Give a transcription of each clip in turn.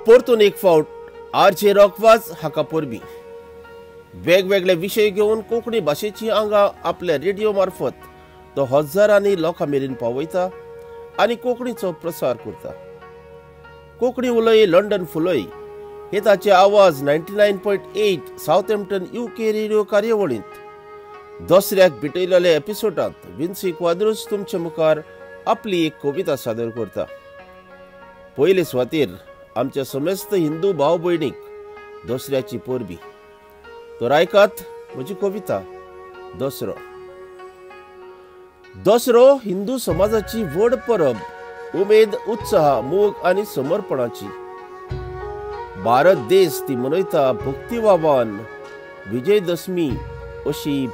परतून एक फावट आरचे रॉकवाज हाका परबीं वेगवेगळे विषय घेऊन कोंकणी भाशेची आंगा आपल्या रेडिओ मार्फत तो हजारांनी लोकां मेरेन पावयता आनी कोंकणीचो प्रसार करता. कोंकणी उलय लंडन फुलोय हे ताचे आवाज 99.8 साऊथहॅम्प्टन UK रेडिओ कार्यावळींत दसऱ्याक भेटयलेल्या एपिसोडांत विन्सी क्वाद्रोस तुमचे मुखार आपली एक कविता सादर करता. पयले सुवातेर आमच्या समेस्त हिंदू भाव भयणीक दसऱ्याची परबीं. तर आयकात म्हजी कविता दसरो. दसरो हिंदू समाजाची व्हड परब, उमेद, उत्साह, मोग आनी समर्पणाची. भारत देश ती मनयता भक्तिभावान. विजयदशमी अशी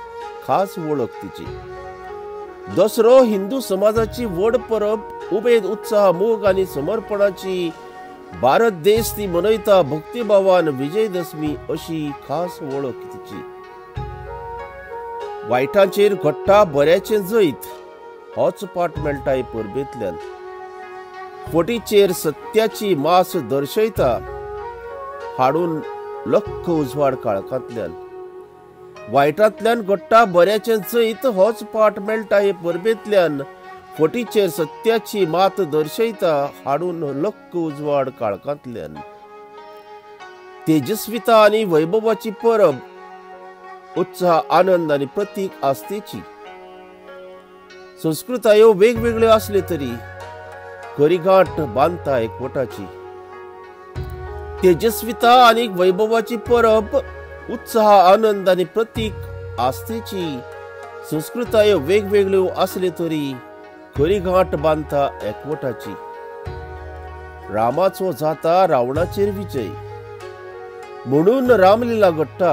खास वळख तिची. दसरो हिंदू समाजाची व्हड परब, उमेद, उत्साह, मोग आनी समर्पणाची. भारत देश ती मनयता भक्तिभावान. विजयदशमी अशी खास वळख तिची. वायटांचेर घडटा बऱ्याचें जैत, होच पाठ मेळटा हे परबेंतल्यान. फटीचेर सत्याची मास दर्शयता, हाडून लख्ख उजवाड काळखांतल्यान. वायटांतल्यान घडटा बऱ्याचें जैत, होच पाठ मेळटा हे परबेंतल्यान. फटीचेर सत्याची मात दर्शयता, हाडून लख्ख उजवाड काळखांतल्यान. तेजस्विता आनी वैभवाची परब, उत्साह, आनंद आनी प्रतीक आस्तेची. संस्कृतायो वेगवेगळ्यो आसल्यो तरी खरी गांठ बांदता एकवटाची. तेजस्विता आनी वैभवाची परब, उत्साह, आनंद आनी प्रतीक आस्तेची. संस्कृतायो वेगवेगळ्यो आसल्यो तरी खरी गांठ बांदता एकवटाची. रामाचो जाता रावणाचेर विजय, म्हणून रामलीला घडटा.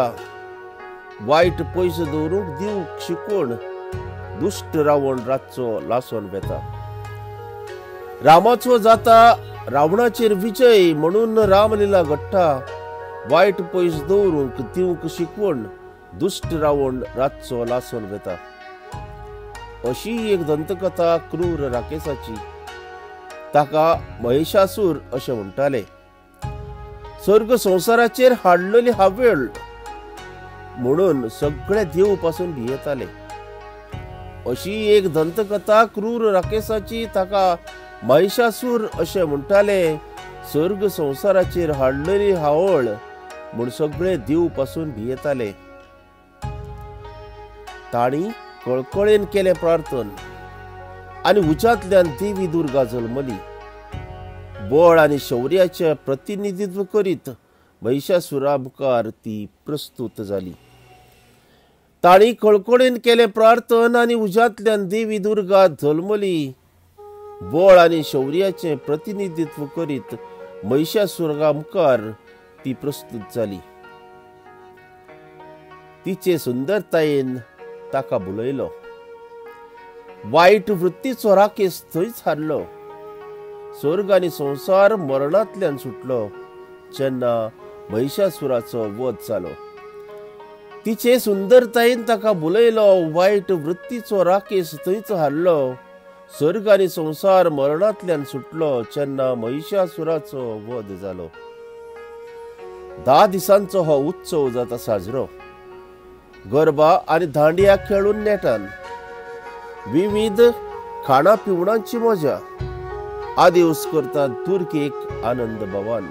वायट पयस दवरूंक दिवंक शिकवण, दुष्ट रावण रातचो लासोन बेता. रामाचो जाता रावणाचेर विजय, म्हणून रामलीला घडटा. वायट पयस दवरूंक दिवंक शिकवण, दुष्ट रावण रातचो लासोन बेता. अशी एक दंतकथा क्रूर राकेशाची. ताका महिषासूर अशें म्हणटाले. स्वर्ग संसाराचेर हाडलेली हावेळ, म्हणून सगळे देव पासून भियेताले. अशी एक दंतकथा क्रूर राकेशाची. ताका महिषासूर अशें म्हणटाले. स्वर्ग संसाराचेर हाडलेली हावळ, म्हूण सगळे देव पासून भियेताले. ताणी कळकळेन केलें प्रार्थन आनी उज्यांतल्यान देवी दुर्गा जल्मली. बळ आनी शौर्याचें प्रतिनिधित्व करीत महिषासुरा मुखार ती प्रस्तुत जाली. ताणी कळकळेन केलें प्रार्थन आनी उज्यांतल्यान देवी दुर्गा जल्मली. बळ आनी शौर्याचें प्रतिनिधित्व करीत महिषासुरा मुखार ती प्रस्तुत जाली. तिचे सुंदरतायेन ताका भुलयलो. वायट वृत्तीचो राकेश थंयच हारलो. स्वर्ग आनी संसार मरणांतल्यान सुटलो जेन्ना महिषासुराचो वध जालो. तिचे सुंदरतायेन ताका भुलयलो. वायट वृत्तीचो राकेश थंयच हारलो. स्वर्ग आनी संसार मरणांतल्यान सुटलो जेन्ना महिषासुराचो वध जालो. 10 दिसांचो हो उत्सव जाता साजरो. गरबा आनी दांडिया खेळून नेटान. विविध खाणा पिवणांची मजा. आदिवस करतात दुर्गेक आनंद भवान.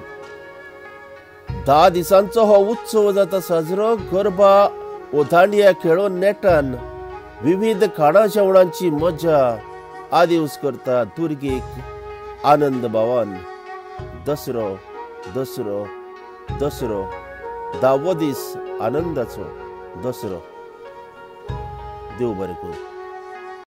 10 दिसांचो हो उत्सव जाता साजरो. गरबा व दांडिया खेळून नेटान. विविध खाणा जेवणांची मजा. आदिवस करतात दुर्गेक आनंद भवान. दसरो दसरो दसरो, 10वो दीस आनंदाचो दसरो. देव बरें करूं.